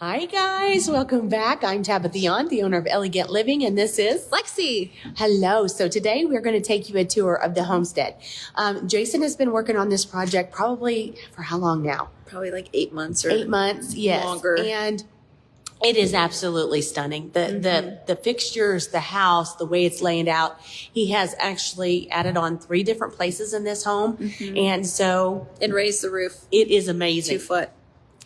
Hi guys, welcome back. I'm Tabitha Yon, the owner of Elegant Living, and this is Lexi. Hello. So today we're going to take you a tour of the homestead. Jason has been working on this project probably for how long now? Probably like 8 months or 8 months, yes. longer. And it is absolutely stunning. The fixtures, the house, the way it's laid out. He has actually added on 3 different places in this home, and so and raised the roof it is amazing. 2 foot.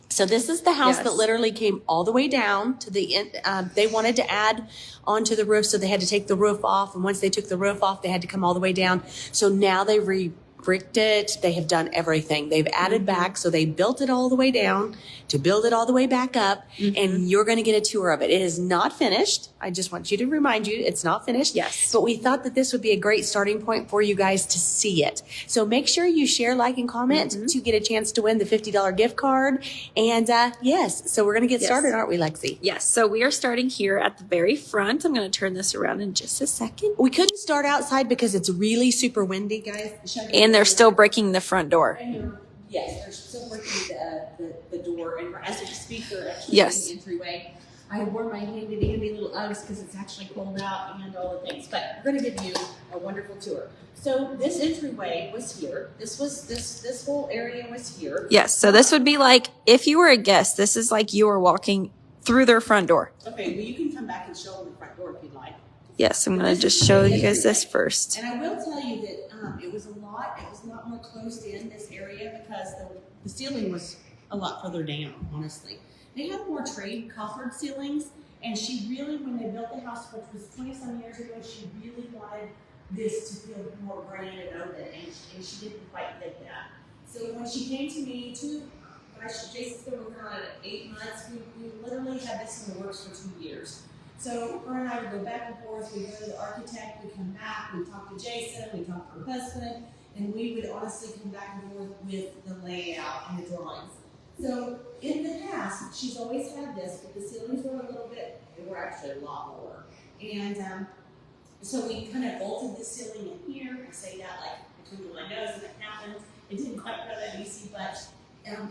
So this is the house Yes. that literally came all the way down to the end. They wanted to add onto the roof, so they had to take the roof off. And once they took the roof off, they had to come all the way down. So now they re-bricked it. They have done everything. They've added back. So they built it all the way down to build it all the way back up. And you're going to get a tour of it. It is not finished. I just want you to remind you it's not finished. Yes. But we thought that this would be a great starting point for you guys to see it. So make sure you share, like, and comment to get a chance to win the $50 gift card. And yes, so we're going to get started, aren't we, Lexi? Yes, so we are starting here at the very front. I'm going to turn this around in just a second. We couldn't start outside because it's really super windy, guys. And they're still breaking the front door. Yes, they're still working the door, and as we speak, they're actually Yes. in the entryway. I wore my handy little Uggs because it's actually cold out and all the things. But we're going to give you a wonderful tour. So this entryway was here. This whole area was here. Yes, so this would be like, if you were a guest, this is like you were walking through their front door. Okay, well, you can come back and show them the front door if you'd like. Yes, I'm going to just show you guys this first. And I will tell you that it was a lot more closed in this area because the ceiling was a lot further down, honestly. They had more trade coffered ceilings, and she really, when they built the house, which was 20-some years ago, she really wanted this to feel more grand and open, and she didn't quite get that. So when she came to me, Jason's been working on it 8 months, we literally had this in the works for 2 years. So her and I would go back and forth, we'd go to the architect, we'd come back, we'd talk to Jason, we'd talk to her husband, and we would honestly come back and forth with the layout and the drawings. So in the past, she's always had this, but the ceilings were a little bit, they were actually a lot lower. And so we kind of bolted the ceiling in here. I say that like between my nose and it happened. It didn't quite go that easy, but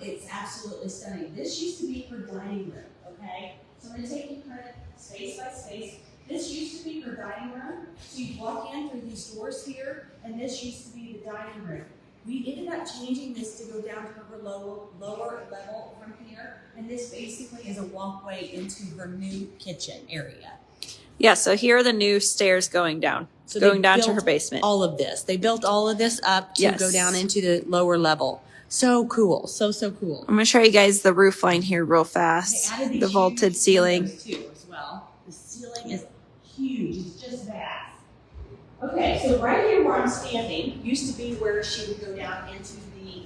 it's absolutely stunning. This used to be her dining room, okay? So I'm going to take you kind of space by space. This used to be her dining room. So you walk in through these doors here, and this used to be the dining room. We ended up changing this to go down to her lower level from here, and this basically is a walkway into her new kitchen area. Yeah, so here are the new stairs going down. So going down to built her basement. All of this. They built all of this up to Yes. go down into the lower level. So cool. So cool. I'm going to show you guys the roof line here real They fast. added these The vaulted huge ceiling. windows too, as well. The ceiling is huge. It's just vast. Okay, so right here where I'm standing used to be where she would go down into the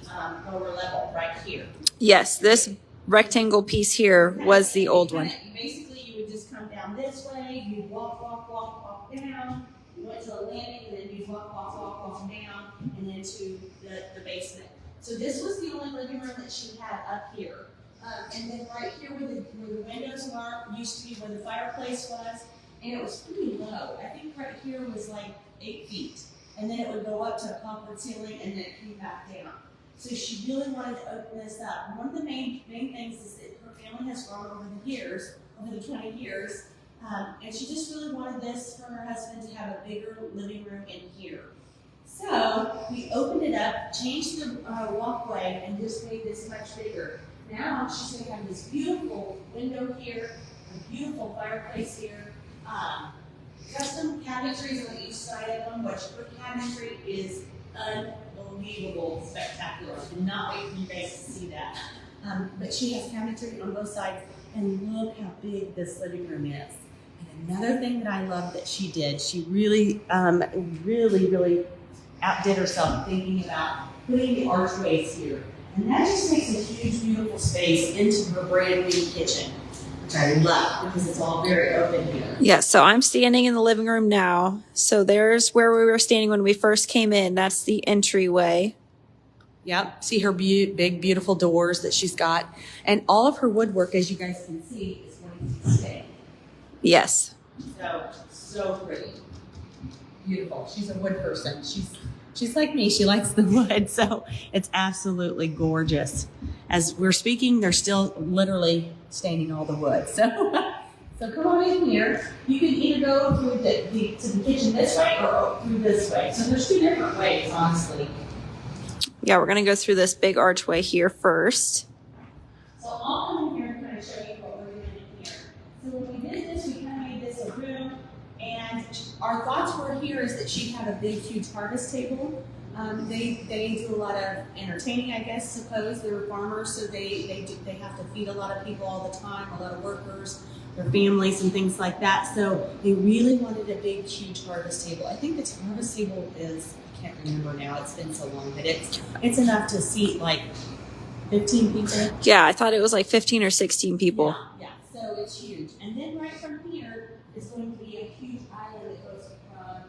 lower level, right here. Yes, this rectangle piece here was the old one. Basically, you would just come down this way. You'd walk down. You went to the landing, and then you'd walk down, and then to the basement. So this was the only living room that she had up here. And then right here where the windows are used to be where the fireplace was, and it was pretty low. I think right here was like 8 feet. And then it would go up to a copper ceiling, and then it came back down. So she really wanted to open this up. One of the main things is that her family has grown over the years, over the 20 years, and she just really wanted this for her husband to have a bigger living room in here. So we opened it up, changed the walkway, and just made this much bigger. Now she's going to have this beautiful window here, a beautiful fireplace here, custom cabinetries on each side of them, which her cabinetry is unbelievable, spectacular. I cannot wait for you guys to see that. But she has cabinetry on both sides, and look how big this living room is. And another thing that I love that she did, she really outdid herself thinking about putting the archways here. And that just makes a huge, beautiful space into her brand new kitchen, which I love because it's all very open here. Yeah, so I'm standing in the living room now. So there's where we were standing when we first came in. That's the entryway. Yep. See her big, beautiful doors that she's got. And all of her woodwork, as you guys can see, is going to stay. Yes. So pretty. Beautiful. She's a wood person. She's like me. She likes the wood. So it's absolutely gorgeous. as we're speaking, they're still literally staining all the wood. So, so come on in here. You can either go through to the kitchen this way or through this way. So there's two different ways, honestly. Yeah, we're going to go through this big archway here first. So I'll come in here and kind of show you what we're doing in here. So when we did this, we kind of made this a room, and our thoughts were here is that she'd have a big, huge harvest table. They do a lot of entertaining, I guess, suppose. They're farmers, so they have to feed a lot of people all the time, a lot of workers, their families and things like that. So they really wanted a big, huge harvest table. I think this harvest table is, I can't remember now, it's been so long, but it's enough to seat like 15 people. Yeah, I thought it was like 15 or 16 people. Yeah, so it's huge. And then right from here is going to be a huge island that goes from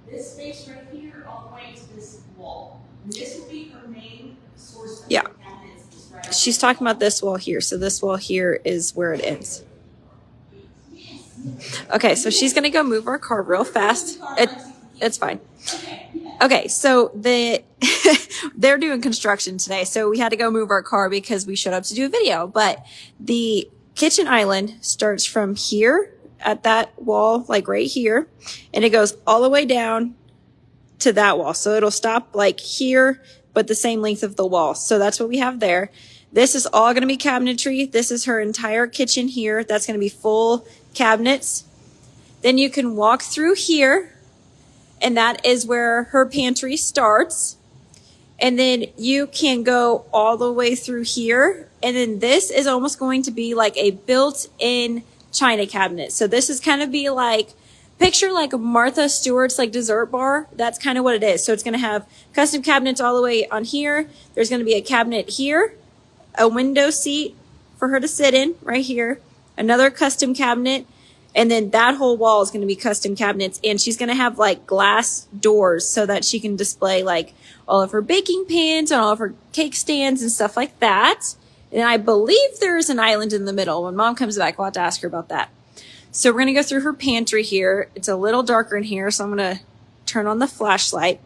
this space right here all the way to this wall. And this will be her main source of cabinets. Right. She's talking about this wall here. So this wall here is where it ends. Okay, so she's going to go move our car real fast. It's fine. Okay, so they're doing construction today, so we had to go move our car because we showed up to do a video. But the kitchen island starts from here at that wall, like right here, and it goes all the way down to that wall. So it'll stop like here, but the same length of the wall. So that's what we have there. This is all going to be cabinetry. This is her entire kitchen here. That's going to be full cabinets. Then you can walk through here, and that is where her pantry starts. And then you can go all the way through here. And then this is almost going to be like a built-in china cabinet. So this is kind of be like, picture like a Martha Stewart's like dessert bar. That's kind of what it is. So it's going to have custom cabinets all the way on here. There's going to be a cabinet here, a window seat for her to sit in right here, another custom cabinet. And then that whole wall is going to be custom cabinets. And she's going to have like glass doors so that she can display like all of her baking pans and all of her cake stands and stuff like that. And I believe there's an island in the middle. When Mom comes back, we'll have to ask her about that. So we're going to go through her pantry here. It's a little darker in here, so I'm going to turn on the flashlight.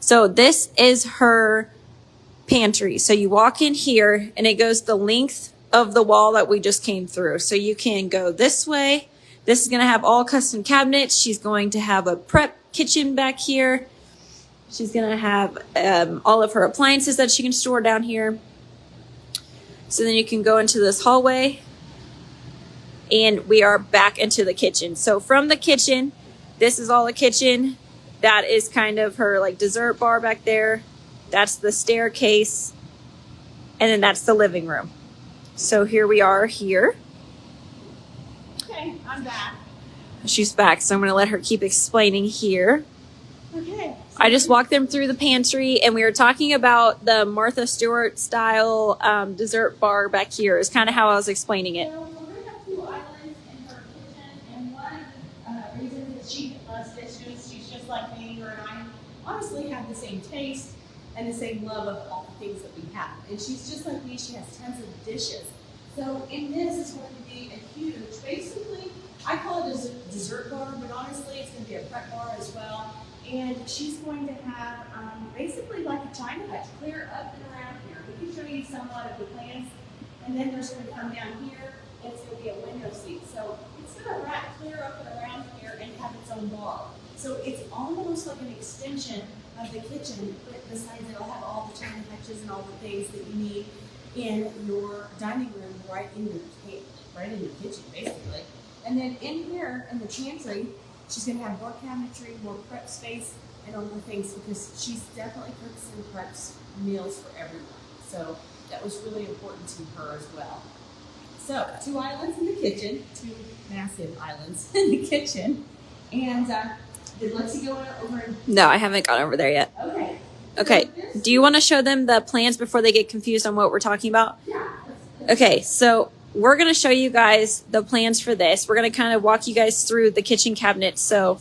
So this is her pantry. So you walk in here, and it goes the length of the wall that we just came through. So you can go this way. This is going to have all custom cabinets. She's going to have a prep kitchen back here. She's going to have all of her appliances that she can store down here. So then you can go into this hallway, and we are back into the kitchen. So from the kitchen, this is all the kitchen. That is kind of her like dessert bar back there. That's the staircase. And then that's the living room. So here we are here. Okay, I'm back. She's back, so I'm going to let her keep explaining here. Okay. I just walked them through the pantry, and we were talking about the Martha Stewart style dessert bar back here is kind of how I was explaining it. So we're going to have two islands in her kitchen, and one of the reasons that she loves dishes, she's just like me, her and I honestly have the same taste and the same love of all the things that we have. And she's just like me, she has tons of dishes. So in this is going to be a huge, basically, I call it a dessert bar, but honestly it's going to be a prep bar as well. And she's going to have basically like a china hut, clear up and around here. We can show you somewhat of the plans. And then there's going to come down here, and it's going to be a window seat. So it's going to wrap clear up and around here and have its own bar. So it's almost like an extension of the kitchen, but besides it'll have all the china hutches and all the things that you need in your dining room, right in your kitchen, basically. And then in here, in the pantry, she's going to have more cabinetry, more prep space, and all the things because she's definitely cooks and preps meals for everyone. So that was really important to her as well. So 2 islands in the kitchen, 2 massive islands in the kitchen. And did Lexi go over and... No, I haven't gone over there yet. Okay. Okay. So do you want to show them the plans before they get confused on what we're talking about? Yeah. Okay, so we're going to show you guys the plans for this. We're going to kind of walk you guys through the kitchen cabinets. So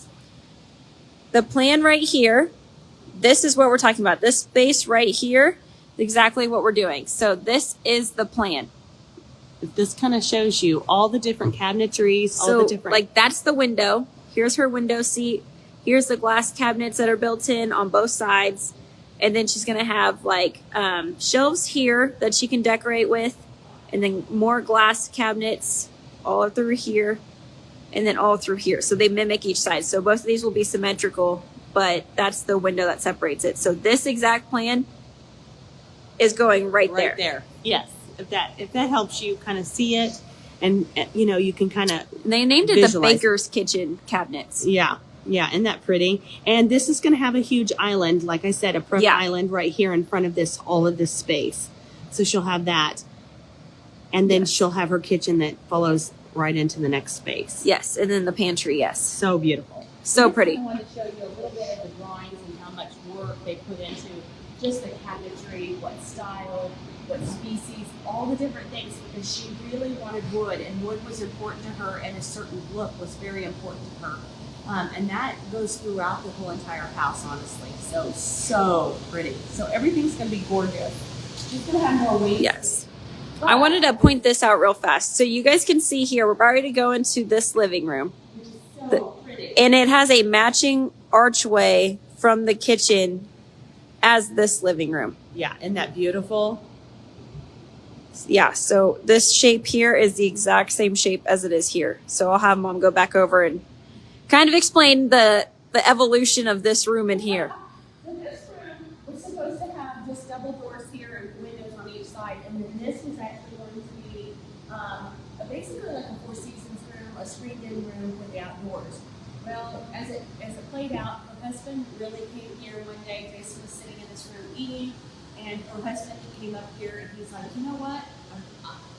the plan right here, this is what we're talking about. This space right here is exactly what we're doing. So this is the plan. This kind of shows you all the different cabinetries, all the different... like that's the window. Here's her window seat. Here's the glass cabinets that are built in on both sides. And then she's going to have like shelves here that she can decorate with. And then more glass cabinets all through here. And then all through here. So they mimic each side. So both of these will be symmetrical, but that's the window that separates it. So this exact plan is going right there. Right there. Yes. If that helps you kind of see it, and you know, you can kind of They named it the Baker's Kitchen cabinets. Yeah. Yeah, isn't that pretty? And this is going to have a huge island, like I said, a prep island right here in front of all of this space. So she'll have that. And then she'll have her kitchen that follows right into the next space. Yes, and then the pantry, yes. So beautiful. So pretty. I want to show you a little bit of the drawings and how much work they put into just the cabinetry, what style, what species, all the different things, because she really wanted wood, and wood was important to her, and a certain look was very important to her. And that goes throughout the whole entire house, honestly. So pretty. So everything's going to be gorgeous. She's going to have more weight. Yes. But I wanted to point this out real fast. So you guys can see here, we're about ready to go into this living room. Which is so pretty. And it has a matching archway from the kitchen as this living room. Yeah, isn't that beautiful? Yeah, so this shape here is the exact same shape as it is here. So I'll have Mom go back over and kind of explain the evolution of this room in here. So this room was supposed to have just double doors here and windows on each side, and then this was actually going to be basically like a Four Seasons room, a screened-in room for the outdoors. Well, as it played out, her husband really came here one day. Jason was sitting in this room eating, and her husband came up here and he's like, you know what?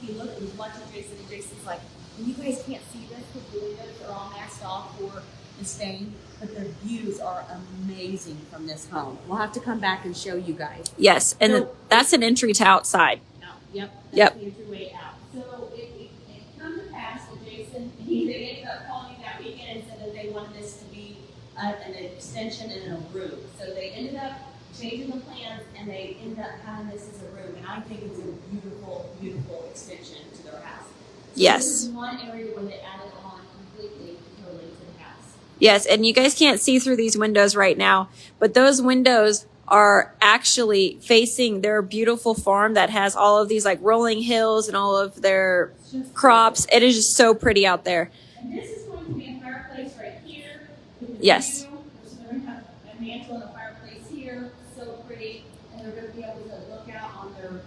He looked and was watching Jason, and Jason's like, and you guys can't see this because the windows are all masked off for the stain, but the views are amazing from this home. We'll have to come back and show you guys. Yes, and that's an entry to outside. No, yep. Yep. That's the entryway out. So it come to pass that Jason, they ended up calling me that weekend and said that they wanted this to be an extension and a room. So they ended up changing the plans, and they ended up having this as a room. And I think it's a beautiful, beautiful extension to their house. So yes. This is one area where they added on completely, totally to the house. Yes, and you guys can't see through these windows right now, but those windows are actually facing their beautiful farm that has all of these like rolling hills and all of their crops. It is just so pretty out there. And this is going to be a fireplace right here. Yes. They're going to have a mantle and a fireplace here. So pretty. And they're going to be able to look out on their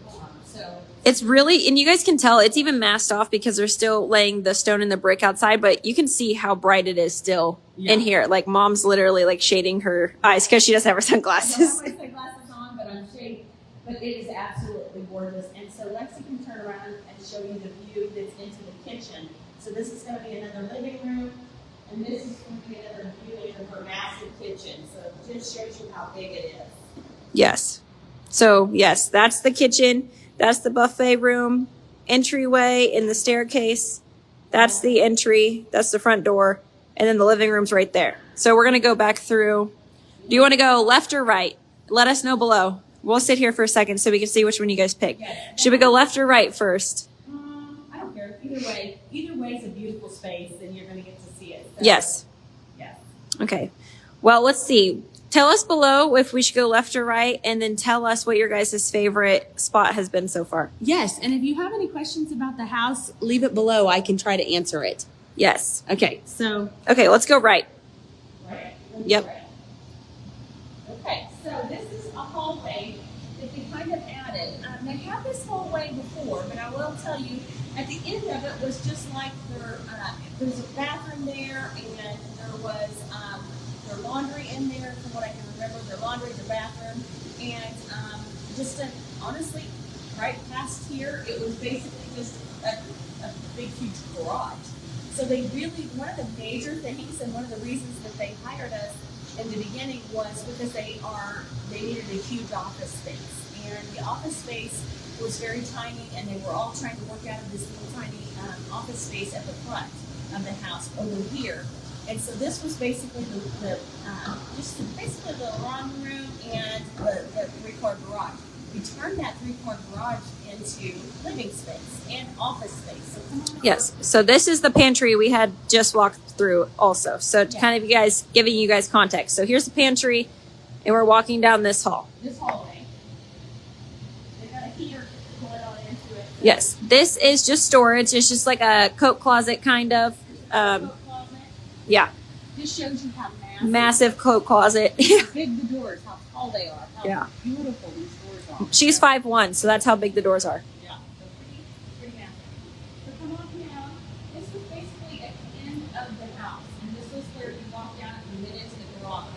farm. So it's really, and you guys can tell it's even masked off because they're still laying the stone and the brick outside, but you can see how bright it is still in here. Like Mom's literally like shading her eyes because she doesn't have her sunglasses. I don't have my sunglasses on, but I'm shading. But it is absolutely gorgeous. And so Lexi can turn around and show you the view that's into the kitchen. So this is going to be another living room, and this is going to be another view into her massive kitchen. So it just shows you how big it is. Yes. So yes, that's the kitchen. That's the buffet room, entryway and the staircase. That's the entry. That's the front door. And then the living room's right there. So we're going to go back through. Do you want to go left or right? Let us know below. We'll sit here for a second so we can see which one you guys pick. Yes. Should we go left or right first? I don't care. Either way is a beautiful space, and you're going to get to see it. So, Yes. Yeah. Okay. Well, let's see. Tell us below if we should go left or right, and then tell us what your guys' favorite spot has been so far. Yes, and if you have any questions about the house, leave it below. I can try to answer it. Yes. Okay, so. Okay, let's go right. Right. Yep. Right. Okay, so this is a hallway that they kind of added. They had this hallway before, but I will tell you, at the end of it was just like there was a bathroom there, and there was their laundry in there, from what I can remember, their laundry, their bathroom, and honestly, right past here, it was basically just a big, huge garage. So one of the major things and one of the reasons that they hired us in the beginning was because they needed a huge office space. And the office space was very tiny, and they were all trying to work out of this little tiny office space at the front of the house over here. And so this was basically basically the laundry room and the three-car garage. We turned that three-car garage into living space and office space. So come on. Yes. So this is the pantry we had just walked through also. So to kind of giving you guys context. So here's the pantry. And we're walking down this hall. This hallway. They got a heater going on into it. Yes, this is just storage. It's just like a coat closet kind of. Coat closet. Yeah, This shows you how massive coat closet. how big the doors, how tall they are, how Yeah. beautiful these doors are. She's 5'1", so that's how big the doors are. Yeah, they're pretty massive. So come on down. This was basically at the end of the house, and this was where you walk down and went into the garage.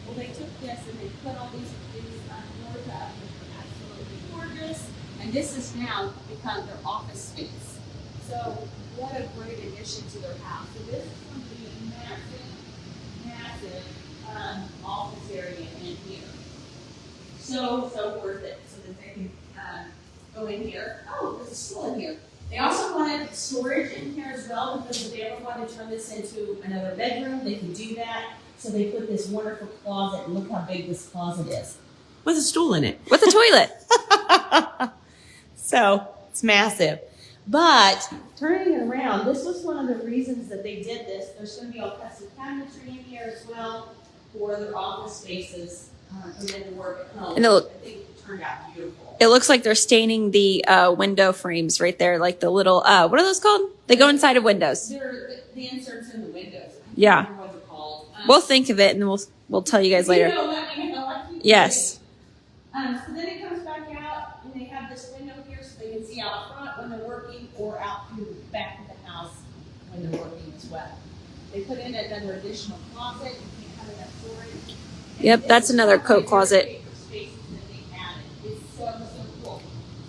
Well, they took this and they put all these doors up, which are absolutely gorgeous. And this has now become their office space. So what a great addition to their house. So this is going to be a massive office area in here. So worth it, so that they can go in here. Oh, there's a stool in here. They also wanted storage in here as well, because if they ever wanted to turn this into another bedroom, they can do that. So they put this wonderful closet, and look how big this closet is. With a stool in it. With a toilet. So it's massive. But turning it around, this was one of the reasons that they did this. There's going to be all custom cabinetry in here as well for their office spaces for them to work at home. And I think it turned out beautiful. It looks like they're staining the window frames right there, like the little, what are those called? They go inside of windows. They're the inserts in the windows. Yeah. I can't remember what they're called. We'll think of it and we'll tell you guys later. You know, let me know. I keep Yes. forgetting. So then it comes back out, and they have this window here so they can see out front when they're working, or out through the back of the house when they're working as well. They put in another additional closet. You can't have enough storage. Yep, that's another coat closet. Spaces that they added. It's so cool.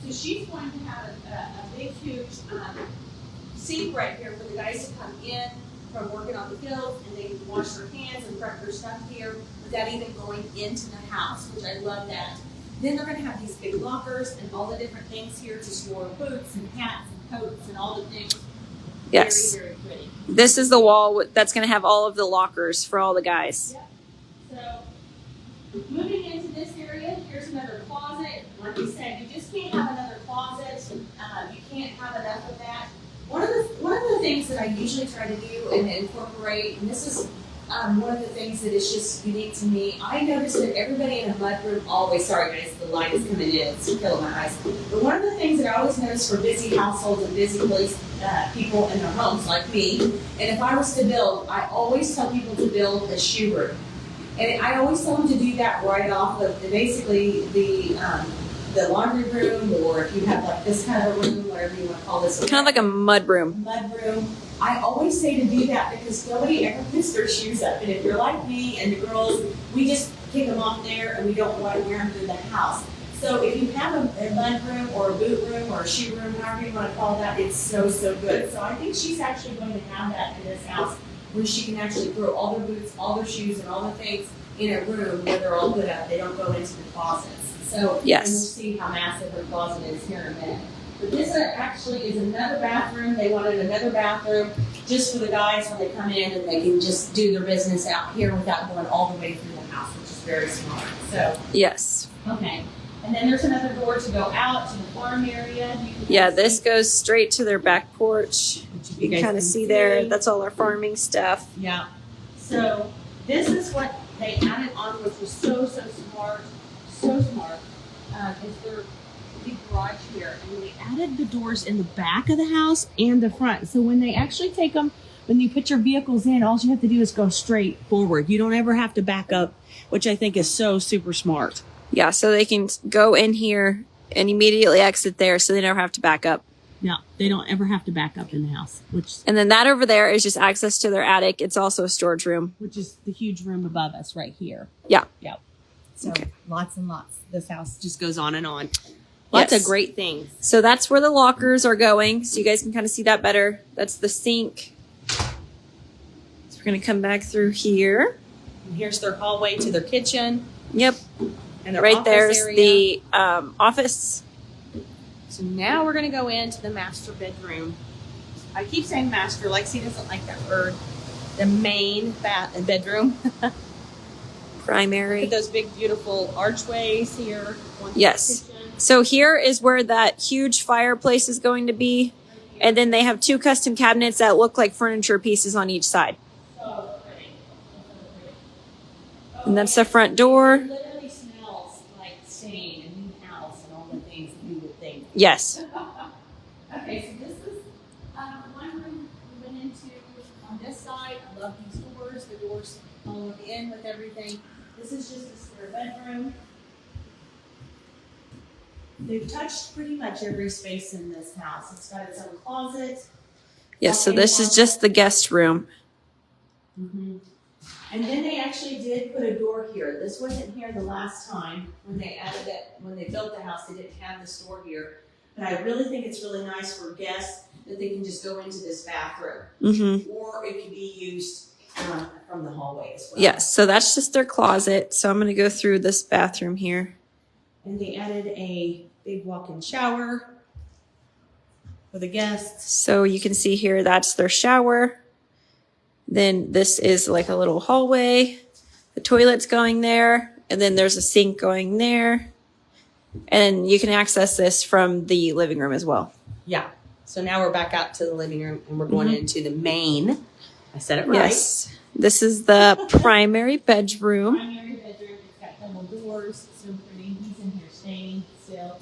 So she's going to have a big, huge sink right here for the guys to come in from working on the field, and they can wash their hands and prep their stuff here without even going into the house, which I love that. Then they're going to have these big lockers and all the different things here to store boots and hats and coats and all the things. Yes. Very, very pretty. This is the wall that's going to have all of the lockers for all the guys. Yep. So moving into this area, here's another closet. Like we said, you just can't have another closet. You can't have enough of that. One of the things that I usually try to do and incorporate, and this is one of the things that is just unique to me, I notice that everybody in a mudroom always, sorry guys, the light is coming in, it's killing my eyes. But one of the things that I always notice for busy households and busy people in their homes like me, and if I was to build, I always tell people to build a shoe room. And I always tell them to do that right off of basically the laundry room, or if you have like this kind of a room, whatever you want to call this. Kind of like a mud room. Mud room. I always say to do that because nobody ever puts their shoes up. And if you're like me and the girls, we just kick them off there and we don't want to wear them through the house. So if you have a mud room or a boot room or a shoe room, however you want to call that, it's so good. So I think she's actually going to have that in this house, where she can actually throw all their boots, all their shoes, and all the things in a room where they're all put up. They don't go into the closets. So yes. And we'll see how massive her closet is here in a minute. But this actually is another bathroom. They wanted another bathroom just for the guys when they come in, and they can just do their business out here without going all the way through the house, which is very smart. So yes. Okay. And then there's another door to go out to the farm area. Yeah, this goes straight to their back porch. You can kind of see there. That's all our farming stuff. Yeah. So this is what they added on, which was so smart. So smart. Is their big garage here. And they added the doors in the back of the house and the front. So when they actually take them, when you put your vehicles in, all you have to do is go straight forward. You don't ever have to back up, which I think is so super smart. Yeah, so they can go in here and immediately exit there, so they never have to back up. No, they don't ever have to back up in the house. And then that over there is just access to their attic. It's also a storage room. Which is the huge room above us right here. Yeah. Yep. So okay. Lots and lots. This house just goes on and on. Lots of great things. So that's where the lockers are going. So you guys can kind of see that better. That's the sink. So we're going to come back through here. And here's their hallway to their kitchen. Yep. And their right there's area. the office. So now we're going to go into the master bedroom. I keep saying master. Lexi doesn't like that word. The main bedroom. Primary. Look at those big, beautiful archways here. Yes. So here is where that huge fireplace is going to be. And then they have 2 custom cabinets that look like furniture pieces on each side. So pretty. And that's the front door. It literally smells like staying in a new house and all the things that you would think. Yes. Okay, so this is one room we went into on this side. I love these doors. The doors all in with everything. This is just a spare bedroom. They've touched pretty much every space in this house. It's got its own closet. Yes, so this is just the guest room. Mm-hmm. And then they actually did put a door here. This wasn't here the last time when they added it. When they built the house, they didn't have this door here. But I really think it's really nice for guests that they can just go into this bathroom. Mm-hmm. Or it can be used from the hallway as well. Yes, so that's just their closet. So I'm going to go through this bathroom here. And they added a big walk-in shower for the guests. So you can see here, that's their shower. Then this is like a little hallway. The toilet's going there. And then there's a sink going there. And you can access this from the living room as well. Yeah. So now we're back out to the living room and we're going into the main. I said it right. Yes. This is the primary bedroom. Primary bedroom. It's got double doors. So pretty. He's in here staying still.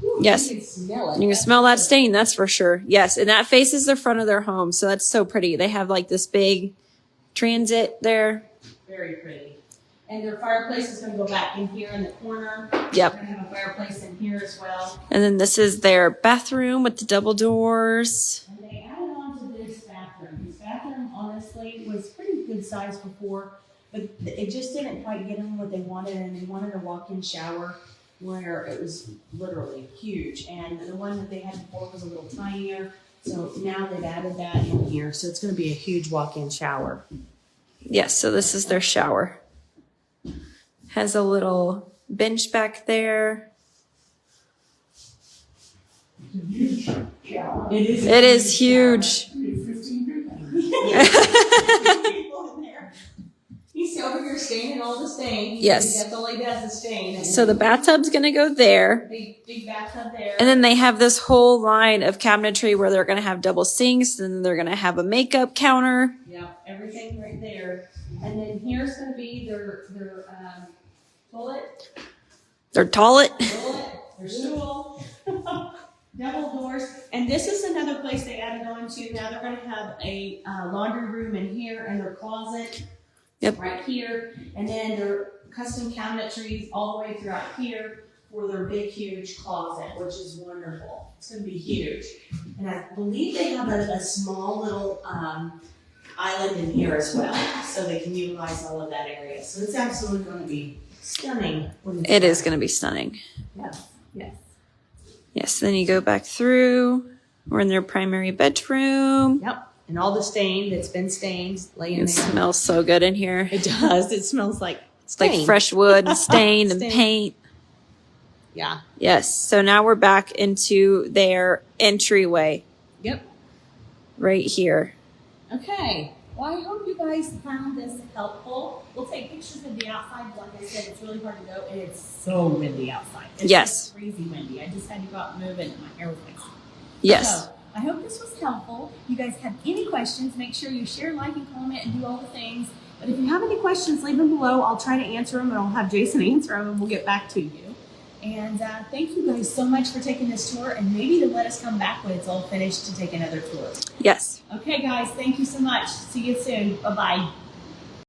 Ooh, Yes. You can smell it. You can smell that stain, that's for sure. Yes, and that faces the front of their home, so that's so pretty. They have like this big transit there. Very pretty. And their fireplace is going to go back in here in the corner. Yep. We're going to have a fireplace in here as well. And then this is their bathroom with the double doors. And they added on to this bathroom. This bathroom, honestly, was pretty good size before, but it just didn't quite get them what they wanted, and they wanted a walk-in shower where it was literally huge. And the one that they had before was a little tinier, so now they've added that in here. So it's going to be a huge walk-in shower. Yes, so this is their shower. Has a little bench back there. It is huge. You see over here staining all the stain. Yes. That's all he does is stain. So the bathtub's gonna go there. Big bathtub there. And then they have this whole line of cabinetry where they're gonna have double sinks, and then they're gonna have a makeup counter. Yeah, everything right there. And then here's gonna be their toilet. Their toilet. Their stool. Double doors. And this is another place they added on to. Now they're gonna have a laundry room in here and their closet. Yep. Right here. And then their custom cabinetries all the way throughout here for their big, huge closet, which is wonderful. It's going to be huge. And I believe they have a small little island in here as well, so they can utilize all of that area. So it's absolutely going to be stunning. It is gonna be stunning. Yes. Yes. Yes, then you go back through. We're in their primary bedroom. Yep. And all the stain that's been stained laying It there. smells so good in here. It does. It smells like It's like fresh wood and stain and Stain. paint. Yeah. Yes. So now we're back into their entryway Yep. right here. Okay. Well, I hope you guys found this helpful. We'll take pictures of the outside. Like I said, it's really hard to go, and it's so windy outside. It's Yes. just crazy windy. I just had to go out and move, and my hair was like. Yes. So, I hope this was helpful. You guys have any questions, make sure you share, like, and comment, and do all the things. But if you have any questions, leave them below. I'll try to answer them, and I'll have Jason answer them, and we'll get back to you. And thank you guys so much for taking this tour, and maybe to let us come back when it's all finished to take another tour. Yes. Okay, guys, thank you so much. See you soon. Bye-bye.